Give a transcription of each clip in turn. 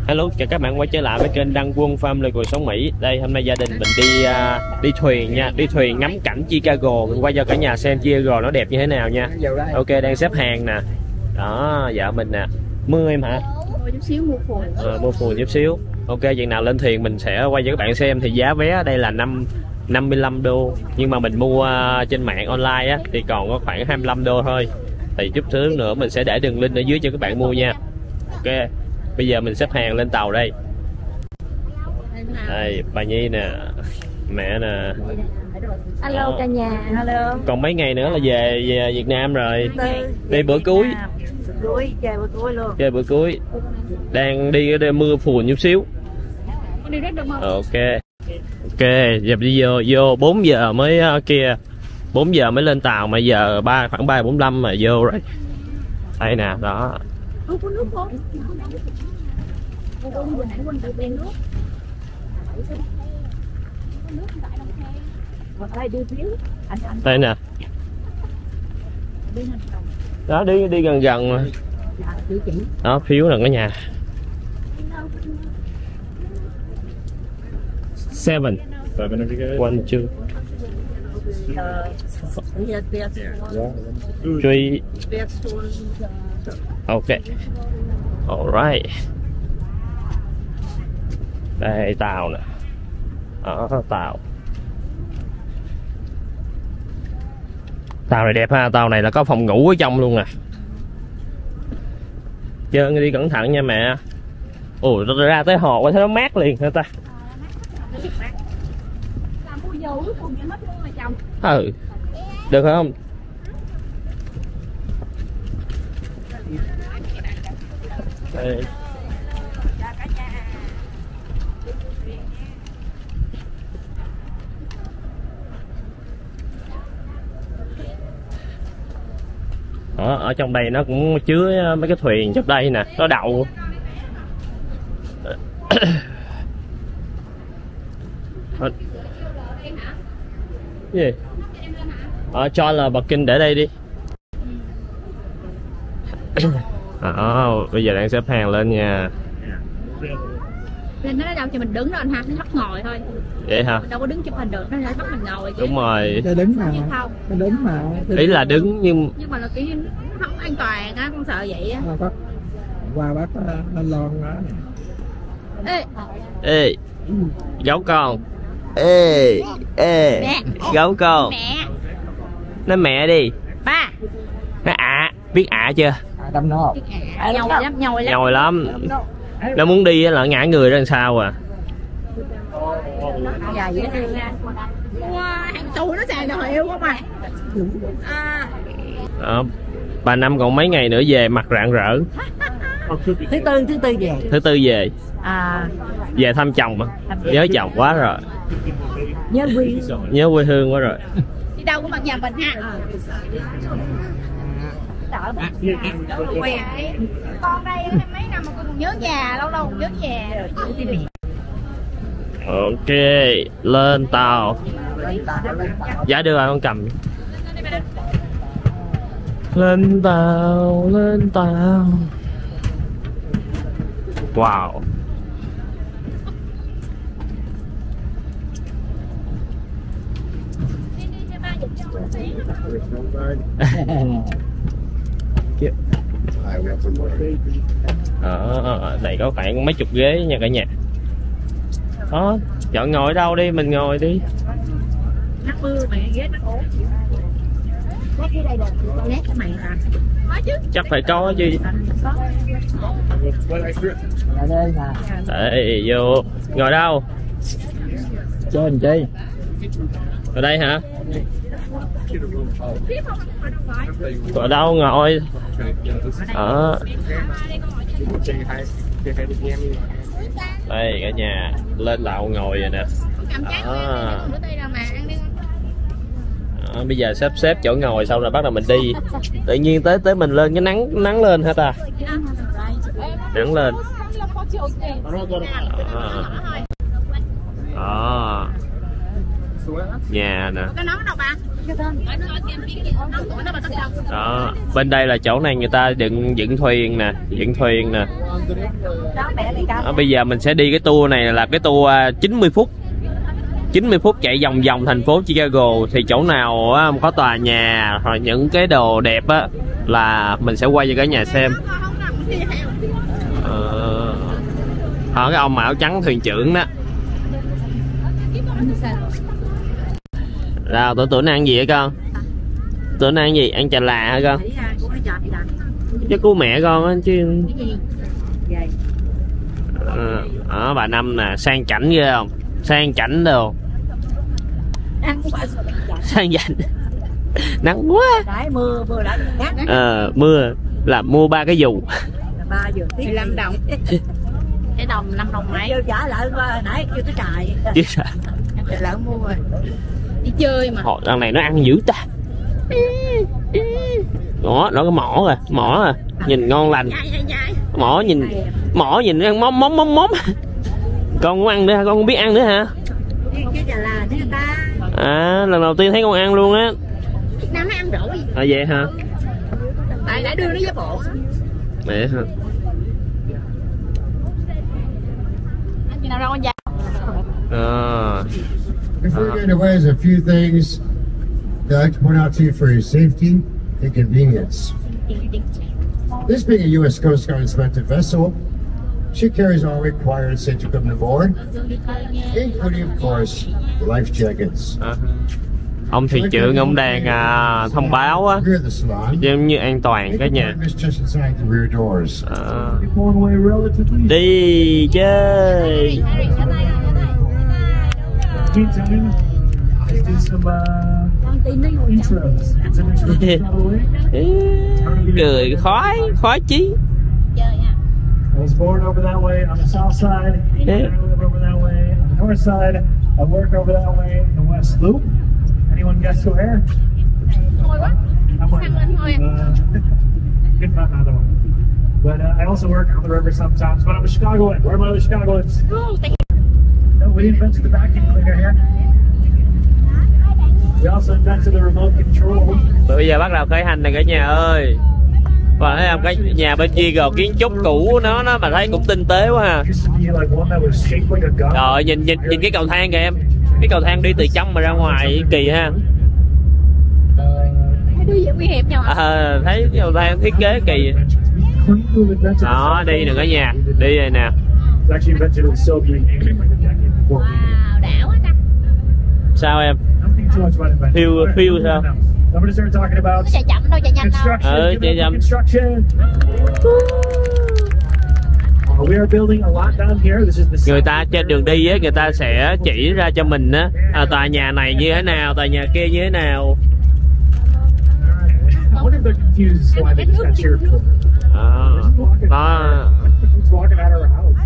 Hello, chào các bạn quay trở lại với kênh Đăng Quân Farm lời cuộc sống Mỹ. Đây hôm nay gia đình mình đi thuyền nha, đi thuyền ngắm cảnh Chicago. Mình quay cho cả nhà xem Chicago nó đẹp như thế nào nha. Ok, đang xếp hàng nè. Đó, vợ mình nè. Mưa em hả? Mua phùn chút xíu. Ok, chừng nào lên thuyền mình sẽ quay cho các bạn xem. Thì giá vé ở đây là 55 đô. Nhưng mà mình mua trên mạng online á thì còn có khoảng 25 đô thôi. Thì chút xíu nữa mình sẽ để đường link ở dưới cho các bạn mua nha. Ok, bây giờ mình xếp hàng lên tàu đây. Đây, bà Nhi nè, mẹ nè. Hello cả nhà, hello. Còn mấy ngày nữa là về Việt Nam rồi. Đi bữa cuối. Chơi bữa cuối luôn. Chơi bữa cuối. Đang đi mưa phùn chút xíu. Ok. Ok, giờ đi vô 4 giờ mới kia. 4 giờ mới lên tàu mà giờ khoảng 3:45 mà vô rồi. Đây nè, đó. Có nước không? Đây nè. Đó, đi gần gần mà. Đó, phiếu là cả nhà. 7 1 2 3 ok. Alright. Đây tàu nè. Đó, tàu này đẹp ha. Tàu này là có phòng ngủ ở trong luôn nè. Chơi đi cẩn thận nha mẹ. Ồ, ra tới hồ qua thấy nó mát liền hả ta. Ừ, được không? Đây. Ở trong đây nó cũng chứa mấy cái thuyền trong đây nè, nó đậu. Cái gì? Cho là bậc kinh để đây đi. Bây giờ đang xếp hàng lên nha. Nên nó đâu cho mình đứng đó anh ha, nó bắt ngồi thôi. Vậy hả? Mình đâu có đứng chụp hình được, nó bắt mình ngồi chứ. Đúng rồi. Nó đứng mà. Nó đứng mà. Ý là đứng nhưng mà là kiểu không an toàn á, con sợ vậy á. Qua bác nó lon đó. Ê, gấu con. Ê, mẹ. Gấu con. Mẹ. Nói mẹ đi. Ba. Nói biết chưa? Đâm nó không? Nhồi lắm. Nó muốn đi là ngã người ra làm sao à. Hàng tù nó xài đồ hiệu không à. Bà Năm còn mấy ngày nữa về mặt rạng rỡ. Thứ tư về. Về thăm chồng mà. Nhớ chồng quá rồi. Nhớ quê hương quá rồi. Đi đâu cũng bằng nhà mình ha. Con đây mấy năm mà con còn nhớ nhà, lâu lâu còn nhớ nhà. Ok, lên tàu. Giá đưa ai con cầm. Lên tàu. Wow. Này có khoảng mấy chục ghế nha cả nhà. Đó, chọn ngồi ở đâu đi, mình ngồi đi. Nắng mưa mà ghế nó ổn. Lát dưới đây được, lát cái mày à. Có chứ. Chắc phải có chứ. Đây, vô. Ngồi đâu? Trên chi? Ở đây hả? Ở đâu ngồi? Đây cả nhà, lên tàu ngồi rồi nè. Bây giờ xếp chỗ ngồi xong rồi bắt đầu mình đi. Tự nhiên tới mình lên cái nắng lên hả ta? Nắng lên. Nhà nè. Cái nón đâu ba? Đó, bên đây là chỗ này người ta dựng thuyền nè, Đó, bây giờ mình sẽ đi cái tour này là cái tour 90 phút 90 phút chạy vòng vòng thành phố Chicago. Thì chỗ nào có tòa nhà hoặc những cái đồ đẹp á là mình sẽ quay cho cả nhà xem. Cái ông áo trắng thuyền trưởng đó. Rồi tụi nó ăn gì hả con? Tụi nó ăn gì? Ăn chà là hả con? Chứ cứu mẹ con á chứ. Bà Năm nè, sang chảnh ghê không? Sang chảnh đồ. Sang chảnh. Nắng quá. Mưa là mua 3 cái dù. 15 đồng. Cái đồng 5 đồng mấy. Trả lại nãy chưa tới trại. Chứ sao? Lỡ mua rồi. Đi chơi mà. Đằng này nó ăn dữ ta. Đó, nó có mỏ à. Nhìn ngon lành. Mỏ nhìn ăn móm. Con cũng ăn nữa hả? Con không biết ăn nữa hả? Lần đầu tiên thấy con ăn luôn á. Việt Nam nó ăn rồi. Vậy hả? Tại đã đưa nó với bộ. Vậy hả? Khi nào ra con dao? Before we get away, there's a few things that I'd like to point out to you for your safety and convenience. This being a U.S. Coast Guard inspected vessel, she carries all required safety equipment aboard, including, of course, life jackets. Ông thuyền trưởng ông đang thông báo á, giống như an toàn cả nhà. Đi chơi. Cười khói chí. I was born over that way on the south side. I live over that way on the north side. I work over that way in the west loop. Anyone guess where? Good about another one. But I also work on the river sometimes. But I'm a Chicagoan. Where are my other Chicagoans? No, we invented the vacuum cleaner here. We also invented the remote control. Bây giờ bắt đầu khởi hành này cả nhà ơi. Và thấy không, cái nhà bên kia rồi kiến trúc cũ của nó mà thấy cũng tinh tế quá ha. Rồi nhìn cái cầu thang kìa em. Cái cầu thang đi từ trong mà ra ngoài kỳ ha. Nguy hiểm nhau hả? Thấy cái cầu thang thiết kế kỳ. Đó, đi nè cả nhà. Đi rồi nè. Wow, đảo quá ta. Sao em? Phiêu sao? I'm going to start talking about chạy chậm đâu, chạy nhanh đâu. Construction. We are building a lot down here. This is the người ta trên đường đi á, người ta sẽ chỉ ra cho mình á, tòa nhà này như thế nào, tòa nhà kia như thế nào. I wonder if they're confused as to why they just got cheered for. Who's walking out of our house?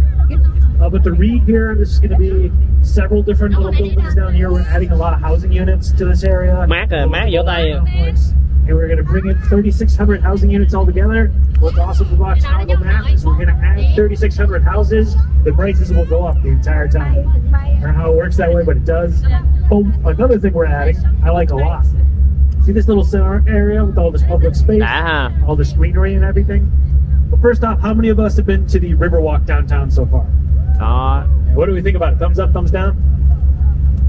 But the read here, this is going to be several different little buildings down here. We're adding a lot of housing units to this area. Mát vỗ tay. And we're going to bring in 3,600 housing units all together. What's awesome about Chicago map is we're going to add 3,600 houses. The prices will go up the entire time. I don't know how it works that way, but it does. Oh, another thing we're adding, I like a lot. See this little center area with all this public space, all this greenery and everything? But first off, how many of us have been to the Riverwalk downtown so far? What do we think about it? Thumbs up, thumbs down?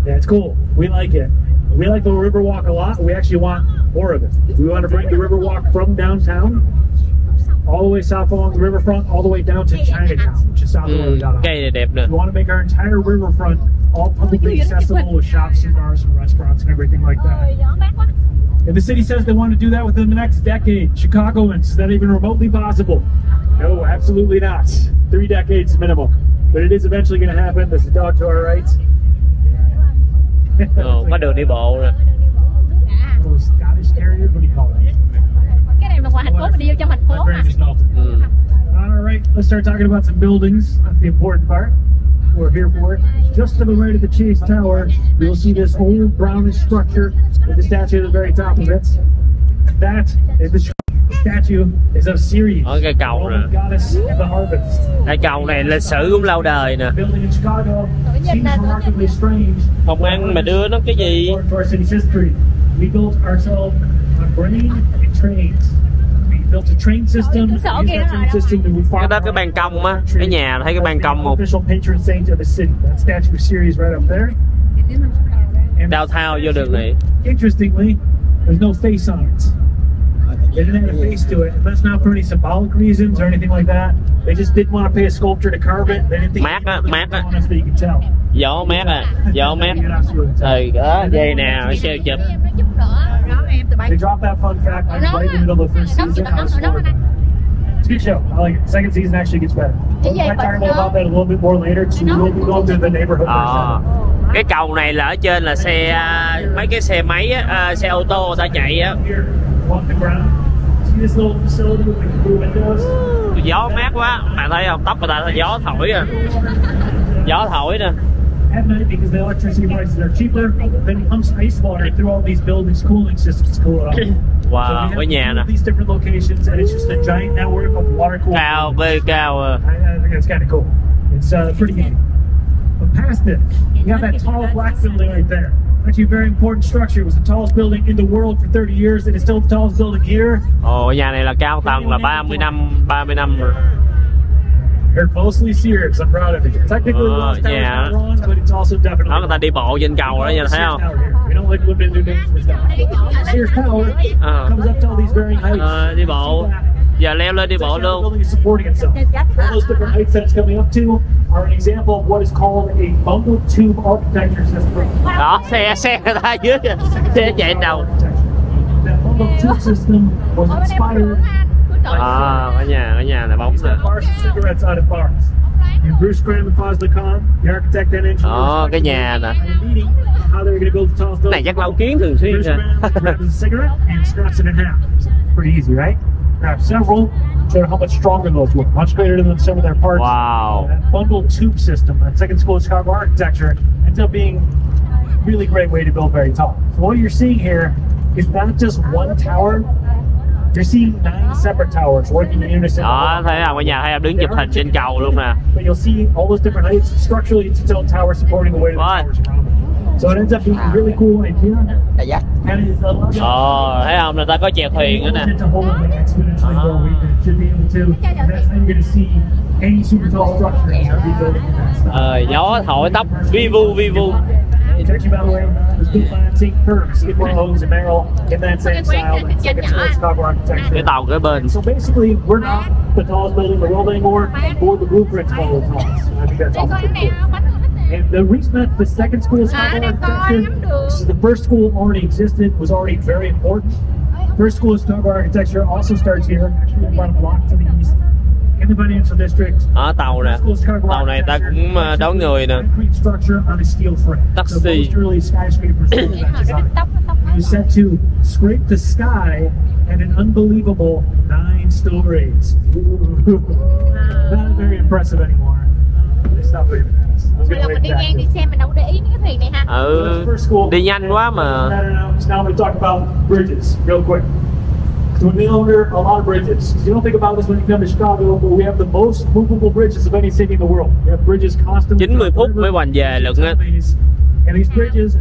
Yeah, it's cool. We like it. We like the Riverwalk a lot. We actually want more of it. We want to bring the Riverwalk from downtown all the way south along the riverfront, all the way down to Chinatown, which is south of where we got off. We want to make our entire riverfront all publicly accessible with shops and bars and restaurants and everything like that. And the city says they want to do that within the next decade. Chicagoans, is that even remotely possible? No, absolutely not. 3 decades minimum. But it is eventually going to happen. There's a dog to our right. Có đường đi bộ rồi. Scottish Terrier, what do you call that? Cái này là ngoài thành phố, mình đi vô trong thành phố mà. All right, let's start talking about some buildings. That's the important part. We're here for it. Just to the right of the Chase Tower, you'll see this old brownish structure with the statue at the very top of it. That is the statue is of Ceres, cái cầu nè. goddess of the harvest. Cái cầu này lịch sử cũng lâu đời nè. Building in Chicago seems remarkably strange. Không ăn mà đưa nó cái gì? To our city's history. We built ourselves on grain and trains. We built a train system. We used that train system to move Cái farm. đó cái ban công á, cái nhà thấy cái ban công một. Official patron saint of the city. That statue series right up there. And Đao thao vô đường này. interestingly, there's no face on it. They didn't have a face to it, and that's not for any symbolic reasons or anything like that. They just didn't want to pay a sculptor to carve it. They didn't think Mát á, mát á. honest that you could tell. Gió mát à, gió mát. Đó, dây nào, seo chụp. They dropped that fun fact right in the middle of the first season. It's a good show. I like it. Second season actually gets better. We'll talk about that a little bit more later. So we'll be going through the neighborhood. Cái cầu này là ở trên là xe mấy cái xe máy á, xe ô tô người ta chạy á. Here, walk the ground. See this little facility with the blue windows? Gió mát quá, bạn thấy không? Tóc người ta là gió thổi à. Gió thổi nè. At night, because the electricity prices are cheaper, then it pumps ice water through all these buildings' cooling systems to cool it off. Wow, với nhà nè. These different locations, and it's just a giant network of water cooling. Cao, bê cao à. I think that's kind of cool. It's pretty neat. But past it, you have that tall black building right there. Actually, a very important structure. It was the tallest building in the world for 30 years, and it's still the tallest building here. Ồ, nhà này là cao tầng là 30 năm rồi. You're closely Sears. I'm proud of you. Technically, Wells Tower's not wrong, but it's also definitely. Đó, người ta đi bộ trên cầu đó, nha, thấy không? We don't like living in new names for stuff. Sears Tower comes up to all these varying heights. Đi bộ. Giờ leo lên đi bộ luôn. Building is supporting itself. All those different heights that it's coming up to are an example of what is called a bundled tube architecture system. Đó, xe người ta dưới, xe chạy đầu. That bundled tube system was inspired. Ở nhà là bóng nè. Bars and cigarettes out of bars. And Bruce Graham and Fazla Khan, the architect and engineer, Cái nhà nè. how they were going to build the tallest Cái này building. chắc Lão Kiến thường xuyên Bruce nè. Graham grabs a cigarette and snaps it in half. Pretty easy, right? Grab several, show how much stronger those were, much greater than some of their parts. Wow. That bundled tube system, that second school of Chicago architecture, ends up being a really great way to build very tall. So what you're seeing here is not just one tower. You're seeing 9 separate towers working in unison. Đó, thấy không? Cả nhà thấy em đứng chụp hình trên cầu luôn nè. But you'll see all those different heights. Structurally, it's its own tower supporting the weight of the towers around it. So it ends up being a really cool idea. And it's a lot of Thấy không? Người ta có chèo thuyền nữa nè. to hold it exponentially more weight than it should be able to. And that's how you're going to see any super tall structure in every building in that style. Gió thổi tóc vi vu. Protection, by the way, was built by St. Kirk, Skidmore, Owens, and Merrill in that same style. And second school Chicago architecture. Cái tàu kế bên. So basically, we're not the tallest building in the world anymore, or the blueprints one of the tallest. I think that's also pretty cool. And the reason that the second school of Chicago architecture, this is the first school already existed, was already very important. First school of Chicago architecture also starts here, actually about a block to the east, in the financial district. Tàu nè. Tàu này ta cũng đón người nè. Concrete structure on a steel frame. Taxi. So most early skyscrapers did that design. You set to scrape the sky at an unbelievable 9 stories. Not very impressive anymore. They stopped waving at us. I was gonna wave back. đi xem mình đâu để ý mấy cái thuyền này ha. Đi nhanh quá mà. Now we talk about bridges real quick. So we own a lot of bridges. You don't think about this when you come to Chicago, but we have the most movable bridges of any city in the world. We have bridges constantly. 90 phút mới hoàn về lận á. And these bridges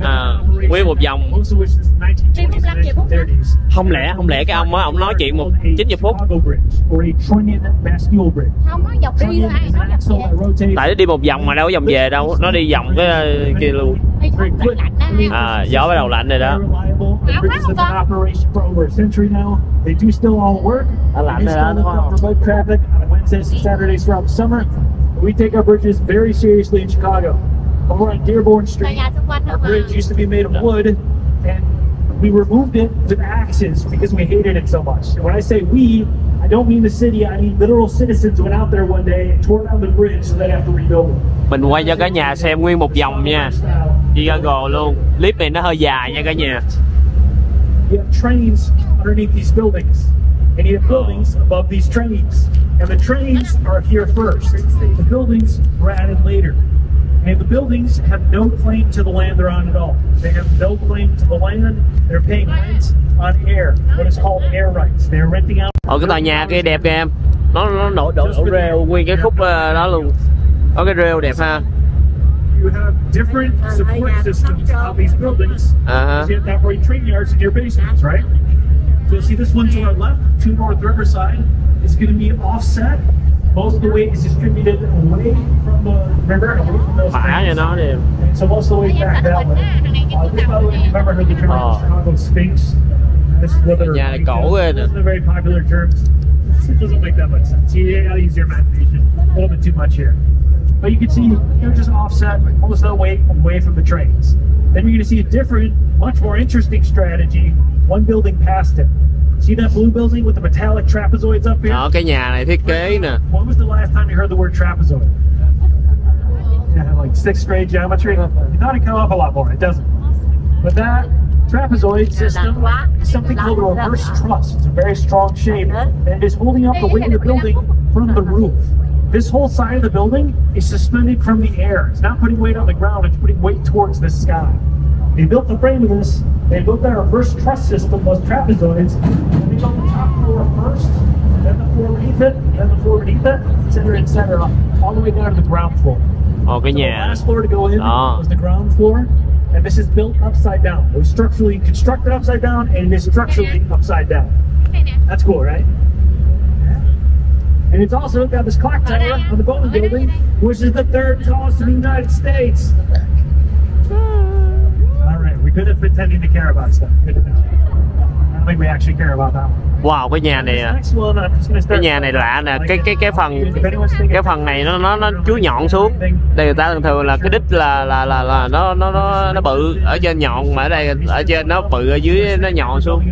nguyên một vòng. Most of which is 1920s and 1930s. Không lẽ cái ông á, ông nói chuyện 90 phút. Or a trunnion bascule bridge. Không có dọc đi đâu ai nói dọc về. Tại nó đi một vòng mà đâu có vòng về đâu, nó đi vòng cái kia luôn. Gió bắt đầu lạnh rồi đó. They do still all work. Lạnh rồi đó đúng không? Provide traffic on Wednesdays and Saturdays throughout the summer. We take our bridges very seriously in Chicago. Over on Dearborn Street, our bridge used to be made of wood, and we removed it with axes because we hated it so much. And when I say we, I don't mean the city, I mean literal citizens went out there one day and tore down the bridge so they'd have to rebuild it. Mình quay cho cả nhà xem nguyên một vòng nha. Chicago luôn. Clip này nó hơi dài nha cả nhà. You have trains underneath these buildings, and you have buildings above these trains. And the trains are here first. The buildings were added later. And the buildings have no claim to the land they're on at all. They have no claim to the land. They're paying rent on air, what is called air rights. They're renting out. Cái tòa nhà kia đẹp kìa em. Nó đổ rêu nguyên cái khúc đó luôn. Có cái rêu đẹp ha. you have different support systems on these buildings. You have to operate train yards in your basements, right? So you'll see this one to our left, to North Riverside, is going to be offset. Most of the weight is distributed away from the river, away from those trains. And so most of the weight back that way. This, by the way, if you ever heard the term Chicago Sphinx, this is what isn't a very popular term. It doesn't make that much sense. You gotta use your imagination. A little bit too much here. But you can see you're just offset most of the weight away from the trains. Then you're gonna see a different, much more interesting strategy. One building past it. See that blue building with the metallic trapezoids up here? Cái nhà này thiết kế nè. When was the last time you heard the word trapezoid? Yeah, like 6th grade geometry. You thought it'd come up a lot more. It doesn't. But that trapezoid system is something called a reverse truss. It's a very strong shape, and it is holding up the weight of the building from the roof. This whole side of the building is suspended from the air. It's not putting weight on the ground, it's putting weight towards the sky. They built the frame of this, they built that reverse truss system, those trapezoids, and they built the top floor first, then the floor beneath it, then the floor beneath it, etc., all the way down to the ground floor. Cái So nhà the last floor to go in was the ground floor, and this is built upside down. It was structurally constructed upside down, and it is structurally upside down. That's cool, right? And it's also got this clock tower on the Boeing building, which is the 3rd tallest in the United States. All right, we're good at pretending to care about stuff. Good to know. I don't think we actually care about that one. Wow, cái nhà này cái nhà này lạ nè, cái phần này nó chúi nhọn xuống. Đây người ta thường thường là cái đít là nó bự ở trên nhọn, mà ở đây ở trên nó bự, ở dưới nó nhọn xuống.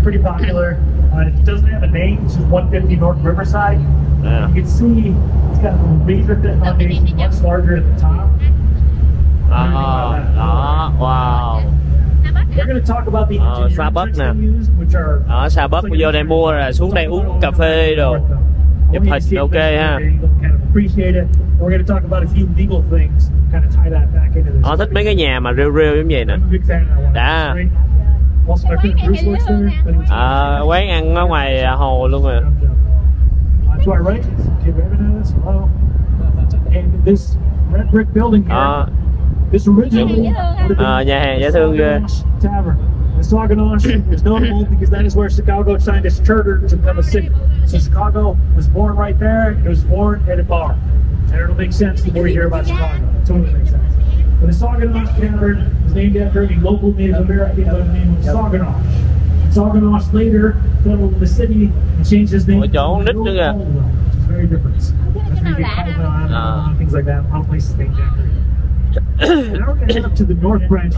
Pretty popular. It doesn't have a name. It's just 150 North Riverside. You can see it's got a razor thin foundation, much larger at the top. Wow. We're going to talk about the Starbucks nè. which are Starbucks vô đây mua rồi xuống đây uống cà phê đồ. Chụp hình ok ha. Appreciate it. We're going to talk about a few legal things. Kind of tie that back into this. Thích mấy cái nhà mà rêu rêu giống vậy nè. Đã. Quán ăn ở ngoài hồ luôn rồi. To our right, give evidence. Hello. And this red brick building here. This originally nhà hàng dễ thương ghê. Tavern. The Sauganosh is notable because that is where Chicago signed its charter to become a city. So Chicago was born right there. It was born at a bar. And it'll make sense the more you hear about Chicago. It totally makes sense. But the Sauganosh Tavern was named after a local Native American by the name of Sauganosh. Sauganosh later settled in the city and changed his name to Caldwell, which is very different. That's where you get Caldwell and things like that. A lot of places named after it. And now we're going to head up to the North Branch.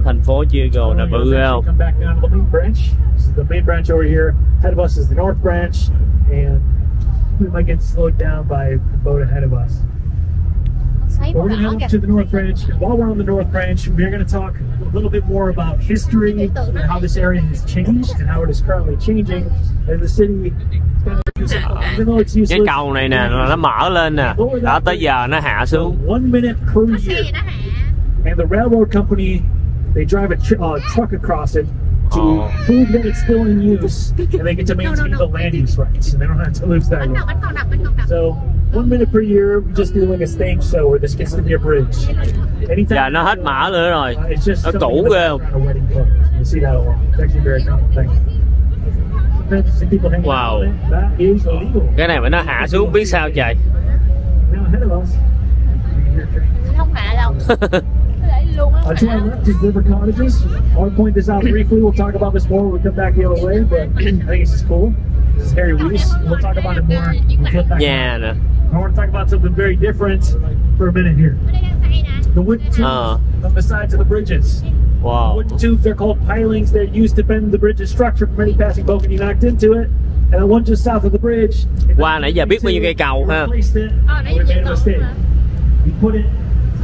Thành phố Chicago nè, bự không? Come back down to the main branch. This is the main branch over here. Ahead of us is the North Branch, and we might get slowed down by the boat ahead of us. But we're going to head up to the North Branch. And while we're on the North Branch, we're going to talk a little bit more about history and how this area has changed and how it is currently changing. And the city, even though it's useless, cái cầu này nè, nó mở lên nè, đó tới giờ nó hạ xuống. 1 minute per year. And the railroad company, they drive a truck across it to prove that it's still in use, and they get to maintain the land use rights, and they don't have to lose that yet. So 1 minute per year, we're just doing a stage show where this gets to be a bridge. Giờ nó hết mỡ nữa rồi, nó cũ ghê không? You see that a lot. It's actually a very common thing. Wow. Cái này mà nó hạ xuống biết sao trời. Không hạ đâu. To our left is River Cottages. I'll point this out briefly. We'll talk about this more when we come back the other way, but I think it's just cool. This is Harry Weiss. We'll talk about it more when we flip back. Nhà nè. I want to talk about something very different for a minute here. The wooden tubes on the sides of the bridges. Wow. Wooden tubes are called pilings. They're used to bend the bridge's structure from any passing boat getting knocked into it. And the one just south of the bridge. Qua nãy giờ biết bao nhiêu cây cầu ha. We made a mistake. We put it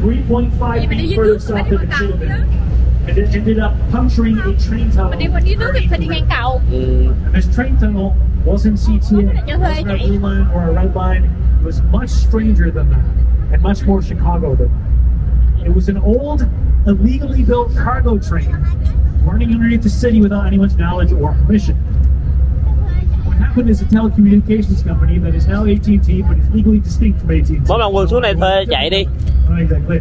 3.5 feet further south of the tube, and it ended up puncturing a train tunnel. And this train tunnel wasn't CTA, it wasn't a blue line or a red line. It was much stranger than that, and much more Chicago than that. It was an old, illegally built cargo train running underneath the city without anyone's knowledge or permission. What happened is a telecommunications company that is now AT&T, but is legally distinct from AT&T. Bố ông Quân xuống này thuê chạy đi. Exactly.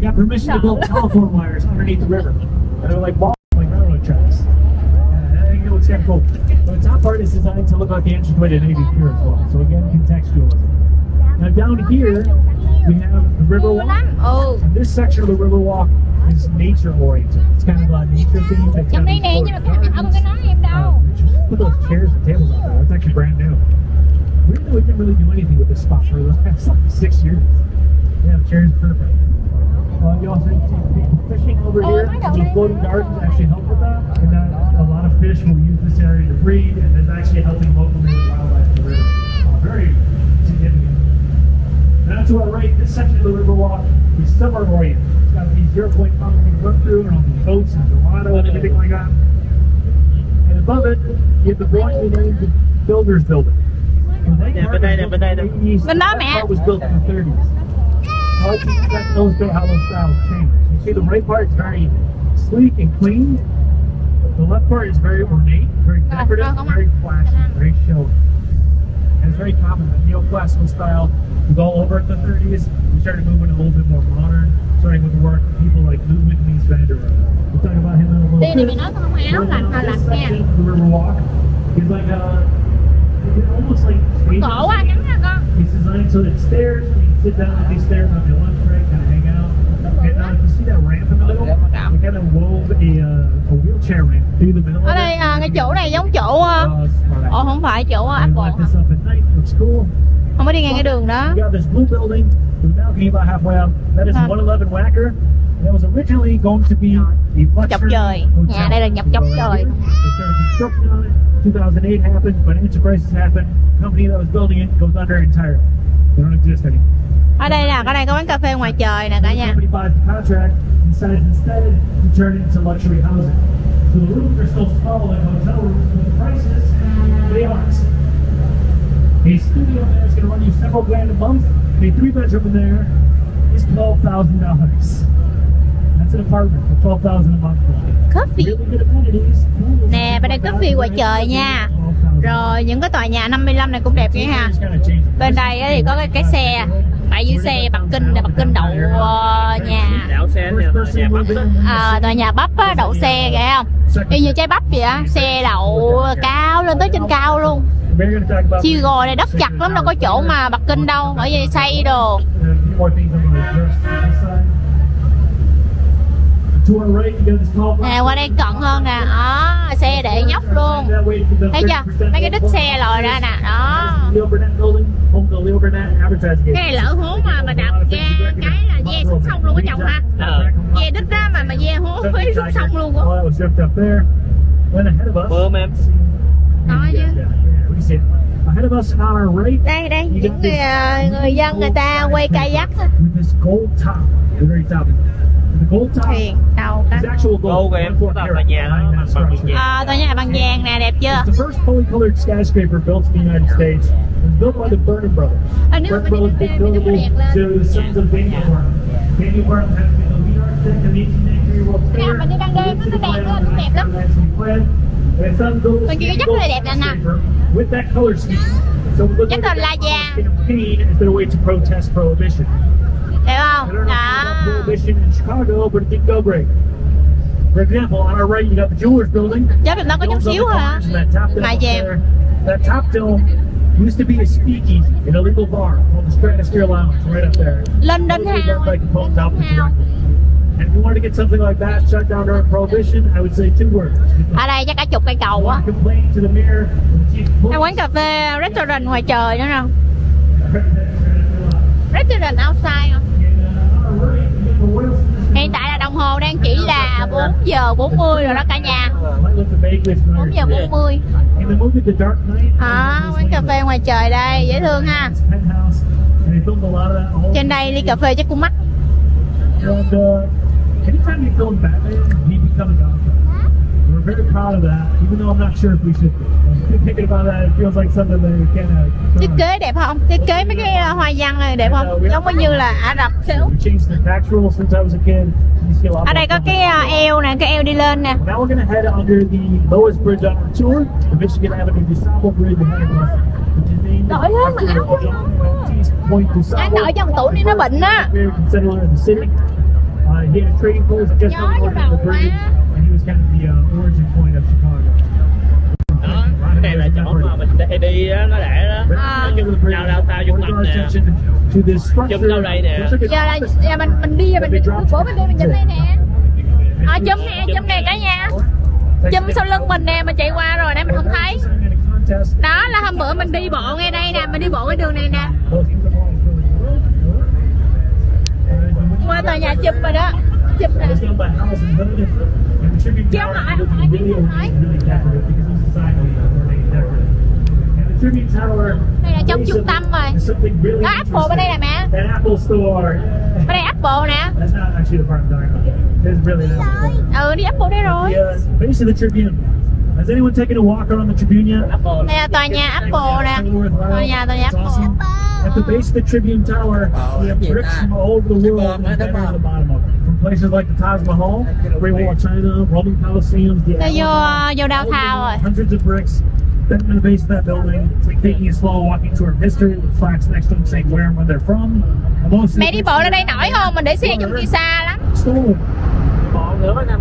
got permission to build telephone wires underneath the river. They're like balls, like railroad tracks. I think it's kind of cool. But the top part is designed to look like the entranceway to Navy Pier as well. So again, contextualism. Now down here, we have the river walk. And this section of the river walk is nature oriented. It's kind of a nature theme. Trong đây nè, nhưng mà các bạn không có nói em đâu. Put those chairs and tables out there. That's actually brand new. We didn't really do anything with this spot for the last like 6 years. Yeah, the chair is perfect. You also see people fishing over here. The floating gardens actually help with that. And a lot of fish will use this area to breed, and it's actually helping local native wildlife in the river. Very significant. Now to our right, this section of the river walk is summer oriented. It's got these 0-point pumps you run through, and all these boats and gelato and everything like that. And above it, you have the brilliantly named Builders Building. Bên đó mẹ. It was built in the 30s. That illustrates how those styles change. You see, the right part is very sleek and clean. The left part is very ornate, very decorative, very flashy, very showy. And it's very common. The neoclassical style was all over at the 30s. We started moving a little bit more modern, starting with the work of people like Ludwig Mies van der Rohe. We'll talk about him in a little bit. Đây này mày nói con không áo là nha. The river walk is like almost like cổ quá trắng nha con. It's designed so that stairs, you can sit down on these stairs on your lunch break, kind of hang out. And if you see that ramp in the middle, we kind of wove a wheelchair ramp through the middle. Ở đây cái chỗ này giống chỗ không phải chỗ Apple. Không có đi ngang cái đường đó. We got this blue building. We're now getting about halfway up. That is 111 Wacker. That was originally going to be a chọc trời. Nhà đây là nhập chọc trời. 2008 happened, financial crisis happened. The company that was building it goes under entirely. They don't exist anymore. Ở đây nè, ở đây có quán cà phê ngoài trời nè cả nhà. The company buys the contract and decides instead to turn it into luxury housing. So the rooms are still small like hotel rooms, but the prices, they aren't. A studio there is going to run you several grand a month, and a 3-bedroom in there is $12,000. That's an apartment for $12,000 a month. Coffee. Really good amenities. Nè, bên đây coffee ngoài trời nha. Rồi những cái tòa nhà 55 này cũng đẹp nha ha. Bên đây thì có cái xe. Tại dưới xe Bắc Kinh, Bắc Kinh đậu nhà. Đậu xe nè, tòa nhà bắp á, đậu xe kìa không? Y như trái bắp vậy á, xe đậu cao lên tới trên cao luôn. Chia gò này đất chặt lắm, đâu có chỗ mà Bắc Kinh đâu, bởi vì xây đồ. Nè qua đây cận hơn nè, đó, xe để nhóc luôn. Thấy chưa? Mấy cái đít xe lòi ra nè, đó. Cái này lỡ hố mà đạp ra cái là ve xuống sông luôn có chồng ha. Ve đít á mà ve hố với xuống sông luôn á. Bơm em. Có chứ. Đây đây, những người dân người ta quay kayak á. Thuyền đâu đó. Gold em, tòa nhà đó bằng vàng. Tòa nhà bằng vàng nè, đẹp chưa? The first fully colored skyscraper built in the United States was built by the Burnham brothers. Burnham brothers did notably to the sons of Daniel Burnham. Daniel Burnham has been the lead architect of the 1893 World Fair. Mình đi ban đêm nó đẹp hơn, nó đẹp lắm. Còn kia chắc là đẹp nè nè. With that color scheme, so we look at the campaign as their way to protest prohibition. Đẹp không? Đó. Prohibition in Chicago, but it didn't go great. For example, on our right, you got the Jewelers Building. Chắc nó có chút xíu thôi hả? Mà vàng. That top dome used to be a speakeasy in a legal bar called the Stratosphere Lounge, right up there. London House. And if you wanted to get something like that shut down during Prohibition, I would say 2 words. Ở đây chắc cả chục cây cầu á. Cái quán cà phê restaurant ngoài trời nữa nè. Restaurant outside không? Hiện tại là đồng hồ đang chỉ là 4 giờ 40 rồi đó cả nhà. 4 giờ 40. Quán cà phê ngoài trời đây, dễ thương ha. Trên đây ly cà phê chắc cũng mắc. Anytime you film Batman, he becomes Gotham. We're very proud of that, even though I'm not sure if we should be. Thinking about that, it feels like something that we can't. Thiết kế đẹp không? Thiết kế mấy cái hoa văn này đẹp không? Giống như là Ả Rập xíu. Ở đây có cái eo nè, cái eo đi lên nè. Now we're gonna head under the lowest bridge on our tour, the Michigan Avenue DuSable Bridge ahead of us. Đổi lên mà áo. Anh đợi cho một tủ đi nó bệnh á. He had a trading post just Gió vô north đầu of the bridge, quá. and he was kind of the origin point of Chicago. Đó, cái này là chỗ mà mình hay đi đó, nó để đó. Nào đào thao dung mạch nè. Chùm đâu đây nè. Giờ mình đi, mình bữa mình đi mình chụm đây nè. Chùm nè cả nhà. Chùm sau lưng mình nè, mình chạy qua rồi nãy mình không thấy. Đó là hôm bữa mình đi bộ ngay đây nè, mình đi bộ cái đường này nè. Qua tòa nhà chụp rồi đó. Chụp nè. Kéo lại không phải đây là trong trung tâm rồi. Có Apple bên đây nè mẹ. Bên đây Apple nè. Đi Apple đây rồi. Has anyone taken a walk around the Tribune yet? Đây là tòa nhà Apple nè. Tòa nhà Apple. At the base of the Tribune Tower, we have bricks from all over the world and at the bottom of it. From places like the Taj Mahal, Great Wall of China, Roman Colosseum, vô đào thao rồi. hundreds of bricks. Then in the base of that building, taking it slow, walking tour of history with flags next to them saying where and when they're from. Mẹ đi bộ lên đây nổi không? Mình để xe trong kia xa lắm. Stolen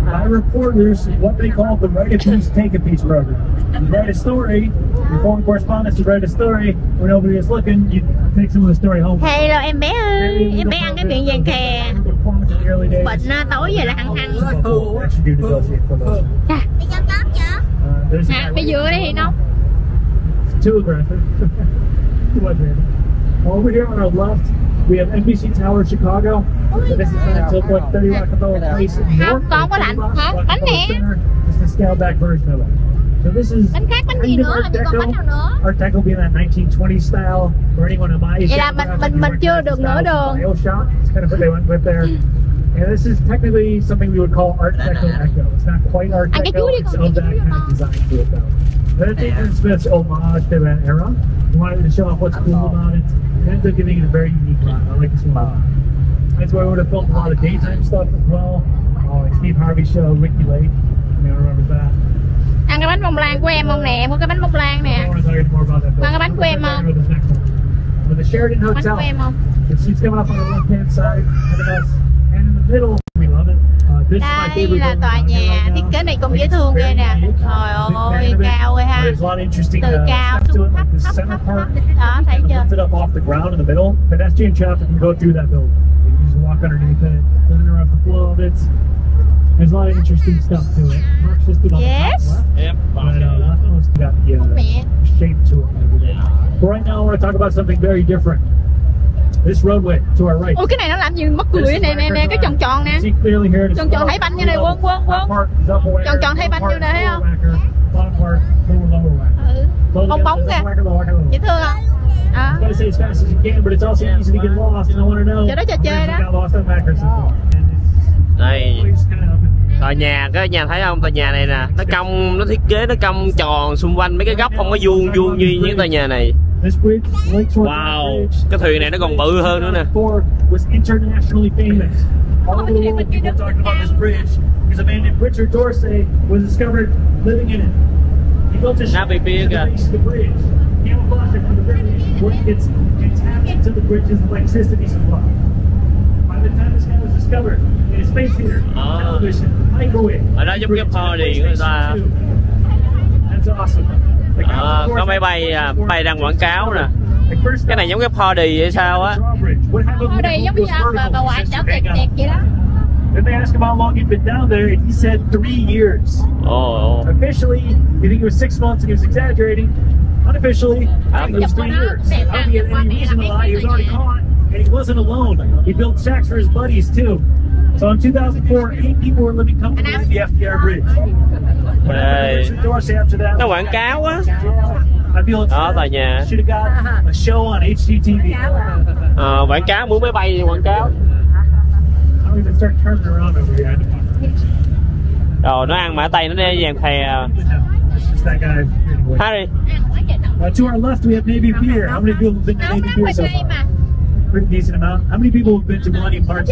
by reporters, what they call the write a piece, take a piece program. You write a story, your foreign correspondents to write a story where nobody is looking, you take some of the story home. Hello em bé ơi, em bé ăn cái miệng vàng khè. Bệnh tối giờ là hăng hăng. Bây giờ đây thì nóng. Too aggressive. Over here on our left, we have NBC Tower Chicago. So this is took like 30 Rockefeller Place in New York. Con có lạnh hả? Bánh nè. This is the scaled back version of it. So this is bánh khác, bánh gì nữa, làm gì còn bánh nào nữa. Art Deco being that 1920 style for anyone in my age. Vậy là mình chưa được nửa đường. It's kind of what they went with there. And this is technically something we would call Art Deco Echo. It's not quite Art Deco, it's of that kind of design to it though. But it's Adrian Smith's homage to that era. We wanted to show off what's cool about it. And ended up giving it a very unique vibe. I like this one a lot. That's why we would have filmed a lot of daytime stuff as well. Like Steve Harvey's show, Wiki Lake. Anyone remembers that? Ăn cái bánh bông lan của em không nè, em có cái bánh bông lan nè. Ăn cái bánh của em không? With the Sheridan Hotel. Bánh của em không? The seats coming up on the left hand side of us. And in the middle, we love it. Đây là tòa nhà, thiết kế này cũng dễ thương ghê nè. Trời ơi, cao ghê ha. Từ cao xuống thấp, đó, thấy chưa? It up off the ground in the middle. Pedestrian traffic can go through that building. You can just walk underneath it, doesn't interrupt the flow of it. There's a lot of interesting stuff to it. Mark's listed on the top left. Yep. But left one's got the shape to it. But right now I want to talk about something very different. This roadway to our right. Ôi cái này nó làm gì mắc cười nè nè, cái tròn tròn nè. Tròn tròn thấy bánh như này, Quân. Tròn tròn thấy bánh như này thấy không? Bong bóng kìa. Dễ thương không? Chỗ đó trò chơi đó. Đây. Tòa nhà, cái nhà thấy không? Tòa nhà này nè, nó cong, nó thiết kế nó cong tròn xung quanh mấy cái góc không có vuông như những tòa nhà này. Wow, cái thuyền này nó còn bự hơn nữa nè. Navy Pier kìa. Ở đó giống cái party của người ta. Có máy bay đang quảng cáo nè. Cái này giống cái party vậy sao á? Party giống như bà ngoại cháu đẹp vậy đó. Then they asked him how long he'd been down there, and he said 3 years. Oh. Officially, you think it was 6 months, and he was exaggerating. Unofficially, I think it was 3 years. I don't think he had any reason to lie. He was already caught, and he wasn't alone. He built shacks for his buddies too. So in 2004, 8 people were living comfortably at the FDR Bridge. Nó quảng cáo á. Đó, tòa nhà. Quảng cáo muốn máy bay quảng cáo. Rồi nó ăn mã tây nó đe vàng thè. Harry. To our left we have Navy Pier. How many people have been to Navy Pier so far? Pretty decent amount. How many people have been to Millennium Park?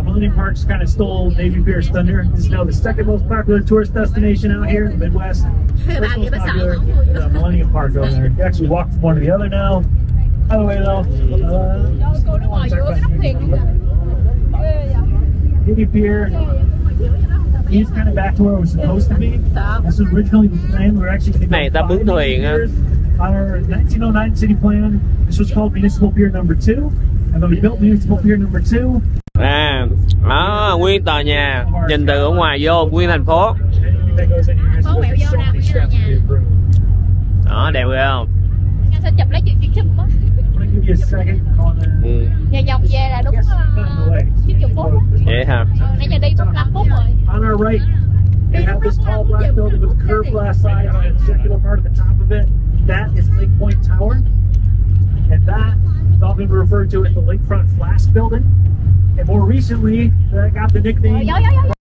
Millennium Park's kind of stole Navy Pier's thunder. It's now the second most popular tourist destination out here in the Midwest. First most popular, Millennium Park over there. You actually walk from one to the other now. By the way though, Maybe up here. He's kind of back to where it was supposed to be. This was originally the plan. We were actually going to Này ta mướn thuyền á. On our 1909 city plan, this was called Municipal Pier Number 2, and then we built Municipal Pier Number 2. Đó, nguyên tòa nhà, nhìn từ ở ngoài vô nguyên thành phố. Phố quẹo vô nè, nhà. Đó, đẹp ghê không? Anh sẽ chụp lấy chuyện chụp á. Nhà vòng về là đúng 90 phút. Vậy hả? Nãy giờ đi 45 phút rồi. On our right, we have this tall black building with a curved glass side and a circular part at the top of it. That is Lake Point Tower, and that is often referred to as the Lakefront Flask Building. And more recently, that got the nickname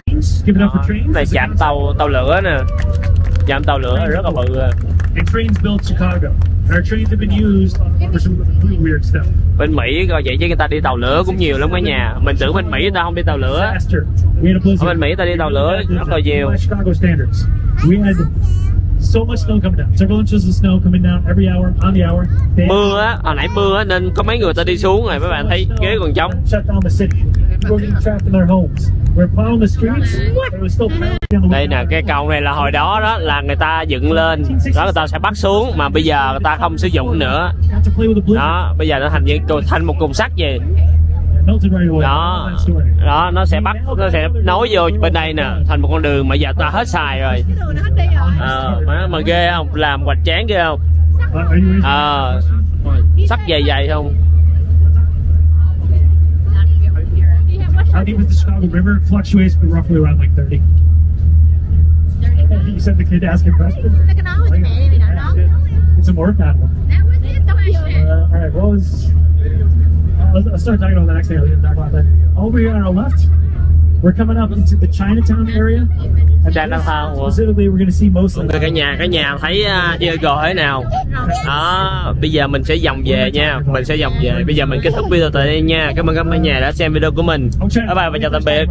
Trains, given up for trains. Này chạm tàu lửa nè, chạm tàu lửa rất là bự. And trains built Chicago. Our trains have been used for some really weird stuff. Bên Mỹ coi vậy chứ người ta đi tàu lửa cũng nhiều lắm cả nhà. Mình tưởng bên Mỹ người ta không đi tàu lửa. Ở bên Mỹ người ta đi tàu lửa rất là nhiều. Chicago standards. We had so much snow coming down. Several inches of snow coming down every hour, on the hour. Mưa á, hồi nãy mưa á nên có mấy người ta đi xuống rồi mấy bạn thấy ghế còn trống. Đây nè, cái cầu này là hồi đó đó là người ta dựng lên, đó người ta sẽ bắt xuống mà bây giờ người ta không sử dụng nữa. Đó, bây giờ nó thành một cục sắt gì. Đó, nó sẽ nối vô bên đây nè, thành một con đường mà giờ ta hết xài rồi. Mà ghê không, làm hoành tráng ghê không. Sắt dày không. How deep is the Chicago River? Fluctuates, but roughly around like 30. You said the kid asked a question. It's a work on one. All right, well, let's start talking about the next thing. I was going to talk about that. Over here on our left, we're coming up into the Chinatown area. Specifically, we're going to see most of cả nhà thấy Diego thế nào. Đó, bây giờ mình sẽ vòng về nha. Mình sẽ vòng về. Bây giờ mình kết thúc video tại đây nha. Cảm ơn các bạn nhà đã xem video của mình. Bye bye và chào tạm biệt.